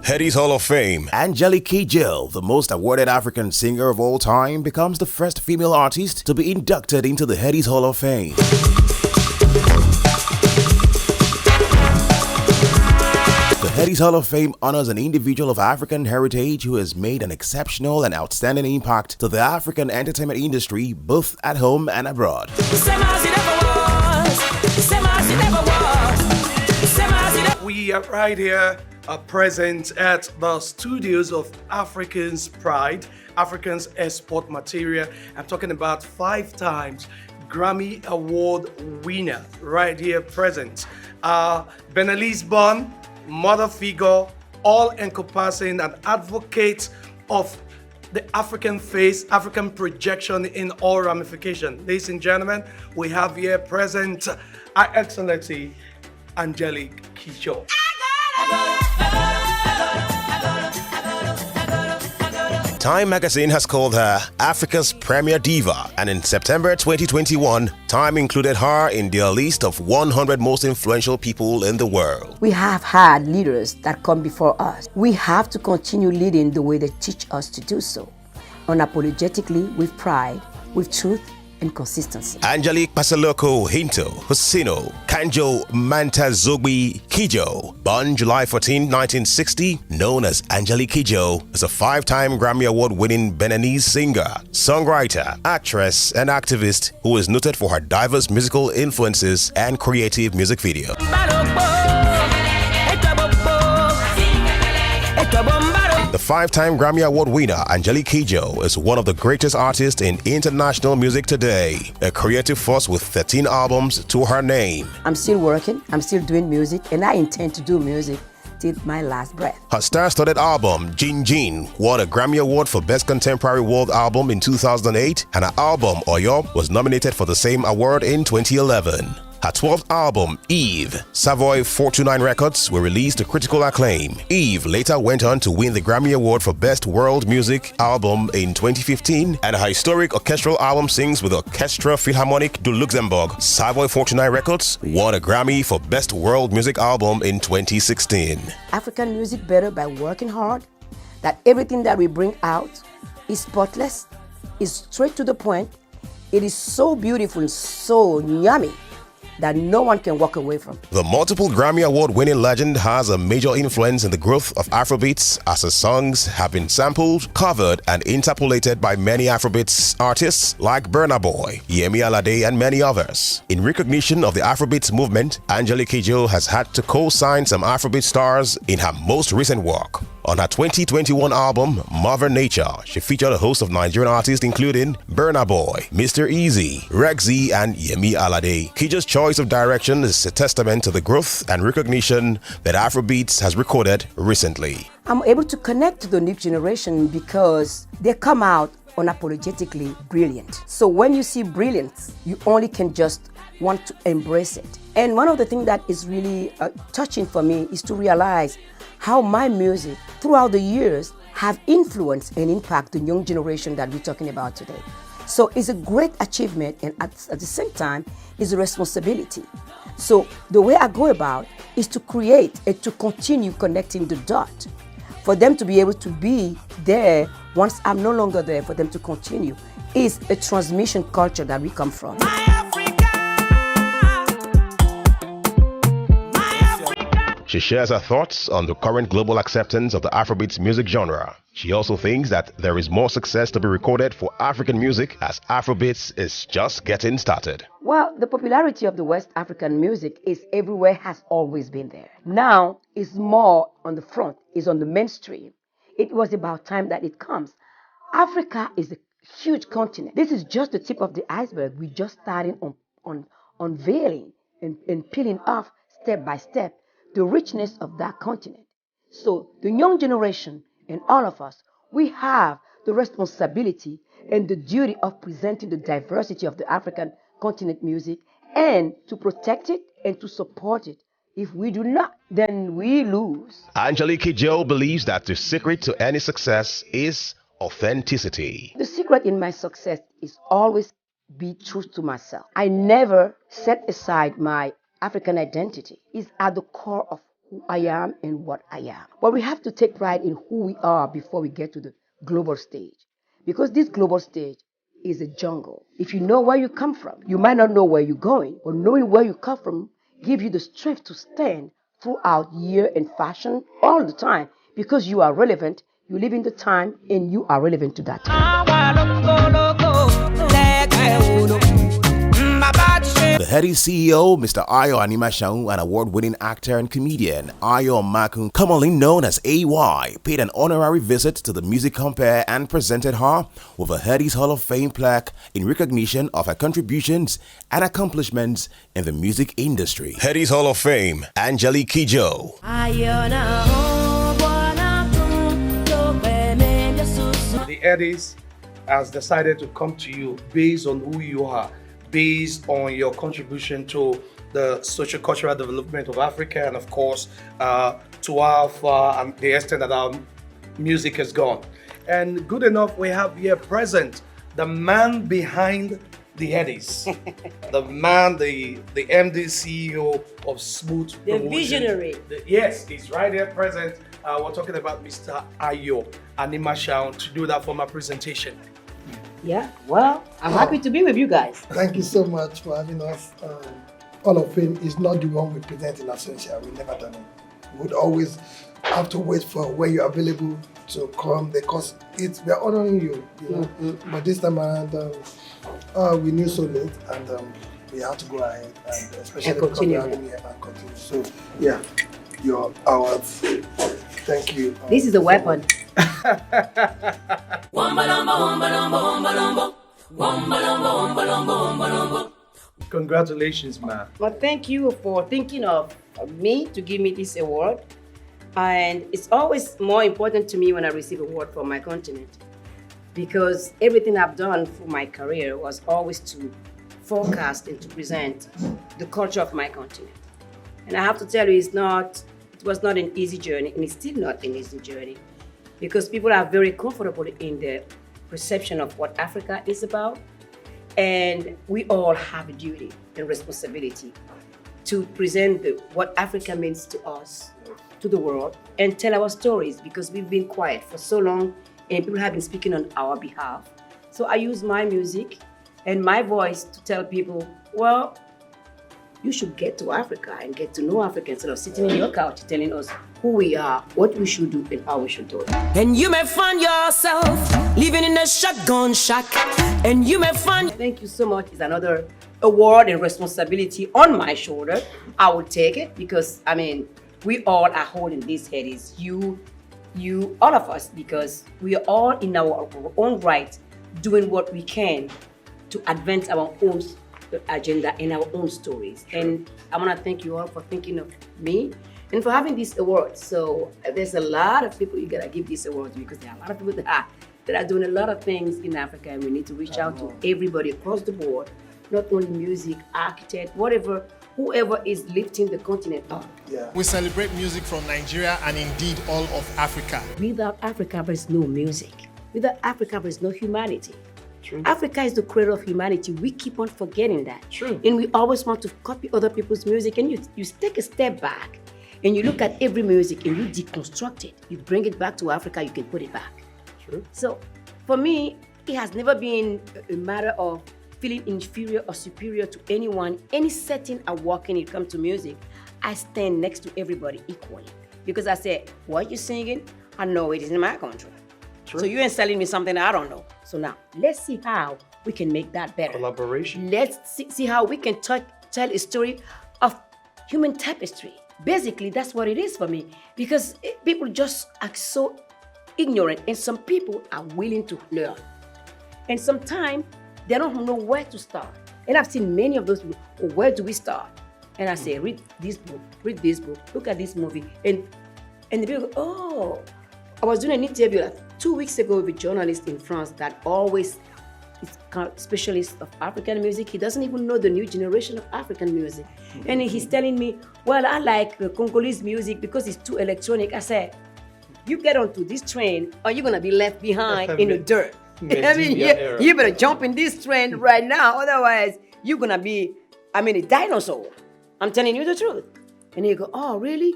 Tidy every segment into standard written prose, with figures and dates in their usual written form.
Headies Hall of Fame. Angelique Kidjo, the most awarded African singer of all time, becomes the first female artist to be inducted into the Headies Hall of Fame. The Headies Hall of Fame honors an individual of African heritage who has made an exceptional and outstanding impact to the African entertainment industry, both at home and abroad. We are right here present at the studios of Africans Pride, Africans Export Material. I'm talking about 5 times Grammy Award winner right here present. Benelis-born, mother figure, all-encompassing, an advocate of the African face, African projection in all ramifications. Ladies and gentlemen, we have here present Her Excellency Angelique Kidjo. Time magazine has called her Africa's premier diva, and in September 2021, Time included her in their list of 100 most influential people in the world. We have had leaders that come before us. We have to continue leading the way they teach us to do so, unapologetically, with pride, with truth, and consistency. Angelique Pasaloko Hinto Husino Kanjo Mantazogbi Kidjo, born July 14, 1960, known as Angelique Kidjo, is a 5-time Grammy Award-winning Beninese singer, songwriter, actress, and activist who is noted for her diverse musical influences and creative music videos. The 5-time Grammy Award winner, Angelique Kidjo, is one of the greatest artists in international music today, a creative force with 13 albums to her name. I'm still working, I'm still doing music, and I intend to do music till my last breath. Her star-studded album, Jin Jin, won a Grammy Award for Best Contemporary World Album in 2008, and her album, Oyo, was nominated for the same award in 2011. Her 12th album, Eve, Savoy 429 Records, were released to critical acclaim. Eve later went on to win the Grammy Award for Best World Music Album in 2015, and her historic orchestral album Sings with Orchestra Philharmonique du Luxembourg, Savoy 429 Records, won a Grammy for Best World Music Album in 2016. African music better by working hard, that everything that we bring out is spotless, is straight to the point, it is so beautiful, so yummy, that no one can walk away from. The multiple Grammy Award-winning legend has a major influence in the growth of Afrobeats, as her songs have been sampled, covered, and interpolated by many Afrobeats artists like Burna Boy, Yemi Alade, and many others. In recognition of the Afrobeats movement, Angelique Kidjo has had to co-sign some Afrobeat stars in her most recent work. On her 2021 album, Mother Nature, she featured a host of Nigerian artists including Burna Boy, Mr. Easy, Rexy, and Yemi Alade. Kidjo's choice of direction is a testament to the growth and recognition that Afrobeats has recorded recently. I'm able to connect to the new generation because they come out unapologetically brilliant. So when you see brilliance, you only can just want to embrace it. And one of the things that is really touching for me is to realize how my music throughout the years have influenced and impacted the young generation that we're talking about today. So it's a great achievement, and at the same time, it's a responsibility. So the way I go about is to create and to continue connecting the dot for them to be able to be there once I'm no longer there, for them to continue. It's a transmission culture that we come from. She shares her thoughts on the current global acceptance of the Afrobeats music genre. She also thinks that there is more success to be recorded for African music, as Afrobeats is just getting started. Well, the popularity of the West African music is everywhere, has always been there. Now it's more on the front, is on the mainstream. It was about time that it comes. Africa is a huge continent. This is just the tip of the iceberg. We're just starting on unveiling and peeling off step by step the richness of that continent. So the young generation and all of us, we have the responsibility and the duty of presenting the diversity of the African continent music, and to protect it and to support it. If we do not, then we lose. Angelique Kidjo believes that the secret to any success is authenticity. The secret in my success is always be true to myself. I never set aside my African identity. It's at the core of who I am and what I am. But we have to take pride in who we are before we get to the global stage. Because this global stage is a jungle. If you know where you come from, you might not know where you're going, but knowing where you come from gives you the strength to stand throughout year and fashion all the time because you are relevant, you live in the time, and you are relevant to that time. The Headies CEO, Mr. Ayo Animashaun, an award-winning actor and comedian, Ayo Makun, commonly known as AY, paid an honorary visit to the music compere and presented her with a Headies Hall of Fame plaque in recognition of her contributions and accomplishments in the music industry. Headies Hall of Fame, Angelique Kidjo. The Headies has decided to come to you based on who you are, based on your contribution to the socio-cultural development of Africa, and of course, to how far and the extent that our music has gone. And good enough, we have here present the man behind the Headies, the man, the MD CEO of Smooth Promotion. Visionary. Yes, he's right here present. We're talking about Mr. Ayo Animashaun to do that for my presentation. Yeah, well, I'm happy to be with you guys. Thank you so much for having us. Hall of Fame is not the one we present in Essential. We've never done it. We would always have to wait for when you're available to come because we're honoring you, you know. But this time around, we knew so late and we had to go ahead and especially because we're having here and continue. So yeah, you're ours. Thank you. This is a weapon. Congratulations, man. Well, thank you for thinking of me to give me this award. And it's always more important to me when I receive an award from my continent because everything I've done for my career was always to forecast and to present the culture of my continent. And I have to tell you, it was not an easy journey, and it's still not an easy journey because people are very comfortable in the perception of what Africa is about. And we all have a duty and responsibility to present what Africa means to us, to the world, and tell our stories because we've been quiet for so long and people have been speaking on our behalf. So I use my music and my voice to tell people, well, you should get to Africa and get to know Africa instead of sitting in your couch telling us who we are, what we should do, and how we should do it. And you may find yourself living in a shotgun shack. And you may find... Thank you so much. It's another award and responsibility on my shoulder. I will take it because, I mean, we all are holding these Headies. You, all of us, because we are all in our own right doing what we can to advance our own agenda and our own stories. Sure. And I want to thank you all for thinking of me and for having this award. So there's a lot of people you gotta give these awards because there are a lot of people that are doing a lot of things in Africa, and we need to reach out to everybody across the board, not only music, architect, whatever, whoever is lifting the continent up. Yeah. We celebrate music from Nigeria and indeed all of Africa. Without Africa, there's no music. Without Africa, there's no humanity. True. Africa is the cradle of humanity. We keep on forgetting that. True. And we always want to copy other people's music. And you take a step back and you look at every music and you deconstruct it. You bring it back to Africa, you can put it back. True. So for me, it has never been a matter of feeling inferior or superior to anyone. Any setting I walk in, it comes to music, I stand next to everybody equally. Because I say, what you singing? I know it is in my country. True. So you ain't selling me something I don't know. So now, let's see how we can make that better. Collaboration. Let's see how we can tell a story of human tapestry. Basically, that's what it is for me. Because people just are so ignorant, and some people are willing to learn. And sometimes, they don't know where to start. And I've seen many of those people, oh, where do we start? And I say, read this book, look at this movie. And the people go, oh. I was doing an interview like 2 weeks ago with a journalist in France that always is a specialist of African music. He doesn't even know the new generation of African music. And he's telling me, well, I like Congolese music because it's too electronic. I said, you get onto this train or you're gonna be left behind in the dirt. I mean, you better jump in this train right now, otherwise you're gonna be, a dinosaur. I'm telling you the truth. And he go, oh, really?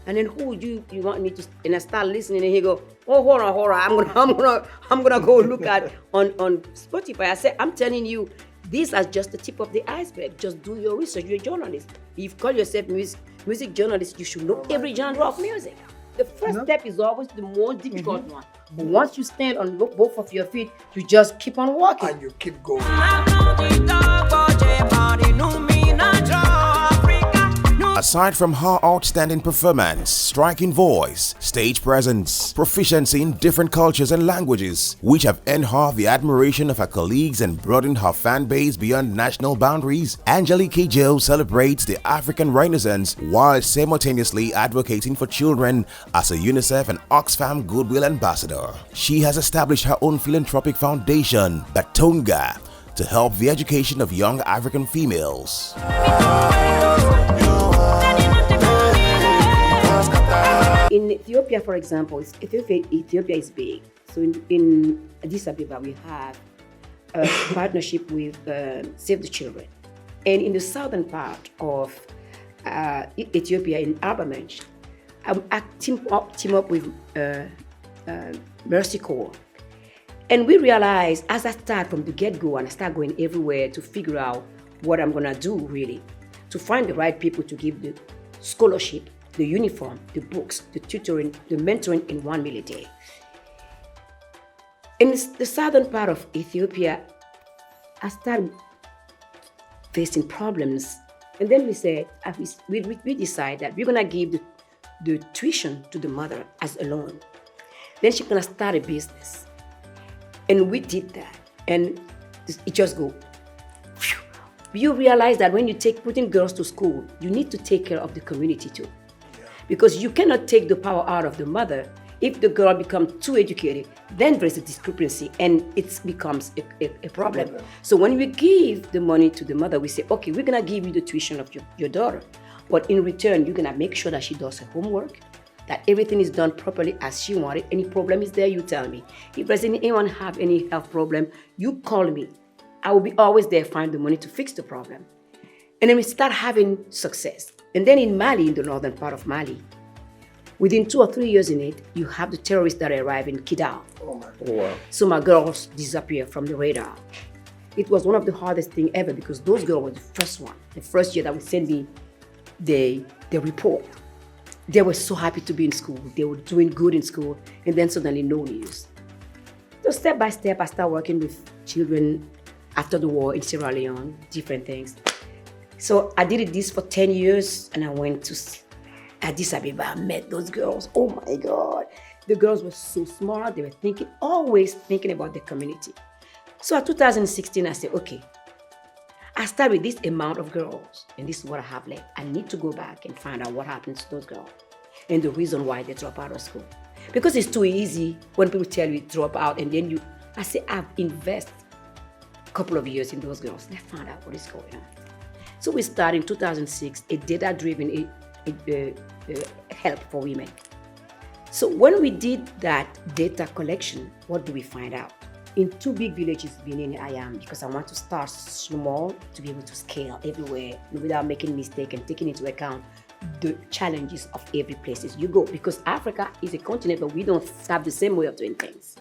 And then who would you want me to? And I start listening, and he go, oh, hold on, I'm gonna go look at on Spotify. I said, I'm telling you, these are just the tip of the iceberg. Just do your research. You're a journalist. If you call yourself music journalist, you should know every genre of music. The first step is always the most difficult one. But once you stand on both of your feet, you just keep on walking. And you keep going. Aside from her outstanding performance, striking voice, stage presence, proficiency in different cultures and languages, which have earned her the admiration of her colleagues and broadened her fan base beyond national boundaries, Angelique Kidjo celebrates the African Renaissance while simultaneously advocating for children as a UNICEF and Oxfam Goodwill Ambassador. She has established her own philanthropic foundation, Batonga, to help the education of young African females. In Ethiopia, for example, Ethiopia is big. So in Addis Ababa, we have a partnership with Save the Children. And in the southern part of Ethiopia, in Arbamanch, I team up with Mercy Corps. And we realized as I start from the get-go and I start going everywhere to figure out what I'm gonna do really, to find the right people to give the scholarship, the uniform, the books, the tutoring, the mentoring in 1 million day. In the southern part of Ethiopia, I started facing problems. And then we said, we decided that we're gonna give the tuition to the mother as a loan. Then she's gonna start a business. And we did that. And it just go. You realize that when you putting girls to school, you need to take care of the community too. Because you cannot take the power out of the mother. If the girl becomes too educated, then there's a discrepancy and it becomes a problem. So when we give the money to the mother, we say, okay, we're gonna give you the tuition of your daughter. But in return, you're gonna make sure that she does her homework, that everything is done properly as she wanted. Any problem is there, you tell me. If there's anyone have any health problem, you call me. I will be always there, find the money to fix the problem. And then we start having success. And then in Mali, in the northern part of Mali, within 2 or 3 years in it, you have the terrorists that arrive in Kidjo. Oh my God. Wow. So my girls disappear from the radar. It was one of the hardest things ever because those girls were the first one. The first year that would send me the report. They were so happy to be in school. They were doing good in school. And then suddenly no news. So step by step, I started working with children after the war in Sierra Leone, different things. So I did this for 10 years and I went to Addis Ababa. I met those girls. Oh my God. The girls were so smart. They were always thinking about the community. So in 2016, I said, okay, I start with this amount of girls and this is what I have left. I need to go back and find out what happens to those girls and the reason why they drop out of school. Because it's too easy when people tell you drop out and then I say, I've invested a couple of years in those girls. Let's find out what is going on. So we started in 2006, a data-driven help for women. So when we did that data collection, what do we find out? In 2 big villages, Benin, I am, because I want to start small to be able to scale everywhere without making mistakes and taking into account the challenges of every place you go. Because Africa is a continent, but we don't have the same way of doing things.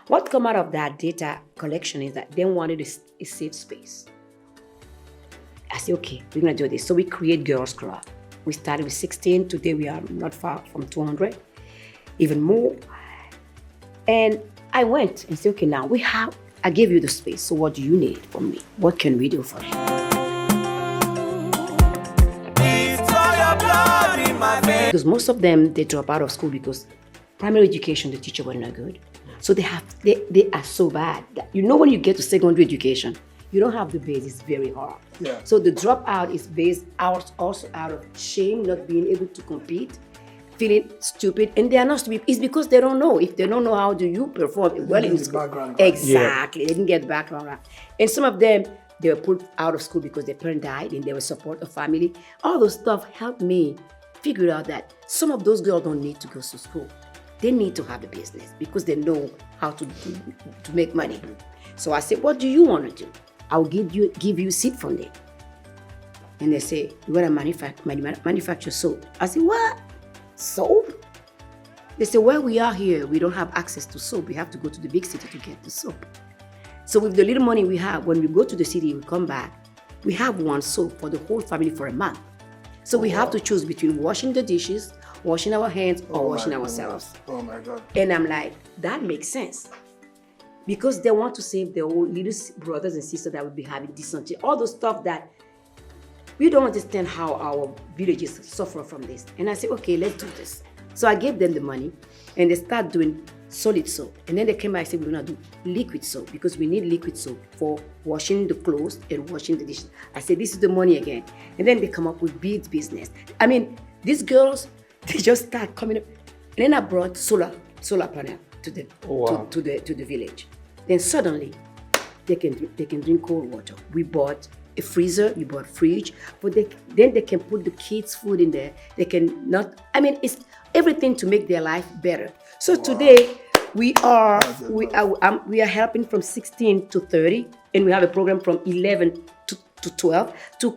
What come out of that data collection is that they wanted a safe space. I said, okay, we're gonna do this. So we create Girls Club. We started with 16, today we are not far from 200, even more. And I went and said, okay, now I gave you the space, so what do you need from me? What can we do for you? Because most of them, they drop out of school because primary education, the teacher was not good. So they are so bad that, when you get to secondary education, you don't have the base, it's very hard. Yeah. So the dropout is based also out of shame, not being able to compete, feeling stupid, and they are not stupid. It's because they don't know. If they don't know how do you perform well in school. Background. Exactly, They didn't get background. And some of them, they were put out of school because their parent died and they were support of family. All those stuff helped me figure out that some of those girls don't need to go to school. They need to have a business because they know how to make money. So I said, what do you want to do? I'll give you seed funding. And they say, you want to manufacture soap. I said, what? soap? They say, where we are here, we don't have access to soap. We have to go to the big city to get the soap. So with the little money we have, when we go to the city, we come back, we have one soap for the whole family for a month. So we have to choose between washing the dishes, washing our hands, or washing ourselves. Oh my God. And I'm like, that makes sense. Because they want to save their old little brothers and sisters that will be having dysentery, all those stuff that we don't understand how our villages suffer from this. And I said, okay, let's do this. So I gave them the money and they start doing solid soap. And then they came back and said, we're gonna do liquid soap because we need liquid soap for washing the clothes and washing the dishes. I said, this is the money again. And then they come up with beads business. I mean, these girls, they just start coming up. And then I brought solar panel to the to the village. Then suddenly they can drink cold water. We bought a freezer, we bought fridge, but then they can put the kids' food in there. They can not. I mean, it's everything to make their life better. So today we are helping from 16 to 30, and we have a program from 11 to 12 to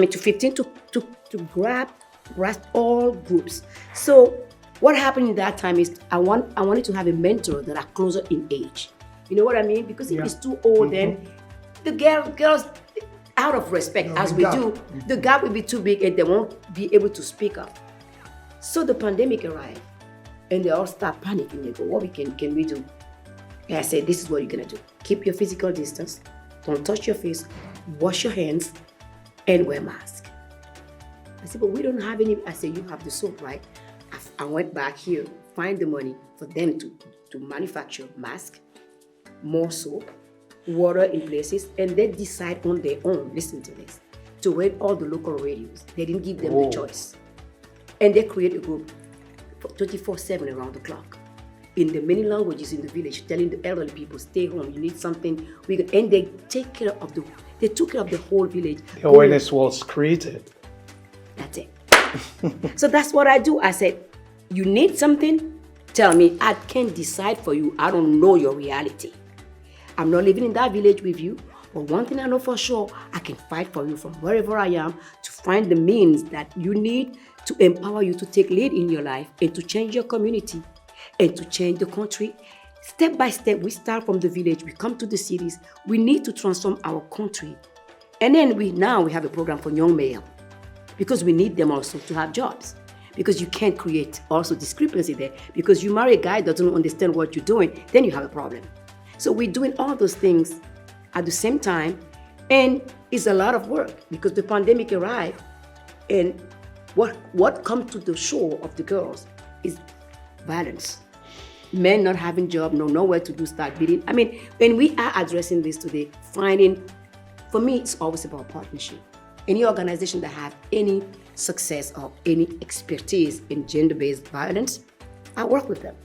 15 to grasp all groups. So what happened in that time is I wanted to have a mentor that are closer in age. You know what I mean? Because if it's too old, then the girls, out of respect, as we do, the gap will be too big and they won't be able to speak up. So the pandemic arrived and they all start panicking. They go, what can we do? And I said, this is what you're gonna do. Keep your physical distance, don't touch your face, wash your hands, and wear mask. I said, but we don't have any. I said, you have the soap, right? I went back here, find the money for them to manufacture mask, more soap, water in places, and they decide on their own, listen to this, to rate all the local radios. They didn't give them the choice. And they create a group 24/7 around the clock in the many languages in the village, telling the elderly people, stay home, you need something. And they took care of the whole village. The awareness was created. That's it. So that's what I do. I said, you need something? Tell me. I can't decide for you. I don't know your reality. I'm not living in that village with you, but one thing I know for sure, I can fight for you from wherever I am to find the means that you need to empower you to take lead in your life and to change your community and to change the country. Step by step, we start from the village, we come to the cities. We need to transform our country. And then we have a program for young male because we need them also to have jobs. Because you can't create also discrepancy there. Because you marry a guy that doesn't understand what you're doing, then you have a problem. So we're doing all those things at the same time, and it's a lot of work because the pandemic arrived, and what comes to the shore of the girls is violence. Men not having job, nowhere to do, start beating. I mean, when we are addressing this today, for me, it's always about partnership. Any organization that have any success or any expertise in gender-based violence, I work with them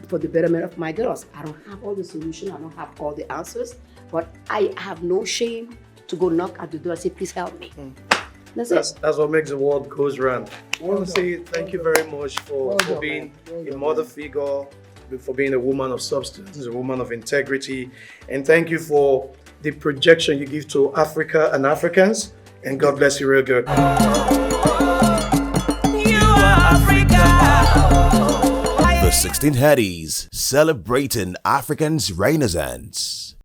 for the betterment of my girls. I don't have all the solutions, I don't have all the answers, but I have no shame to go knock at the door and say, please help me. That's what makes the world goes round. I want to say thank you very much for being a mother figure, for being a woman of substance, a woman of integrity, and thank you for the projection you give to Africa and Africans, and God bless you real good. You are Africa. The 16 Headies, celebrating Africans' Renaissance.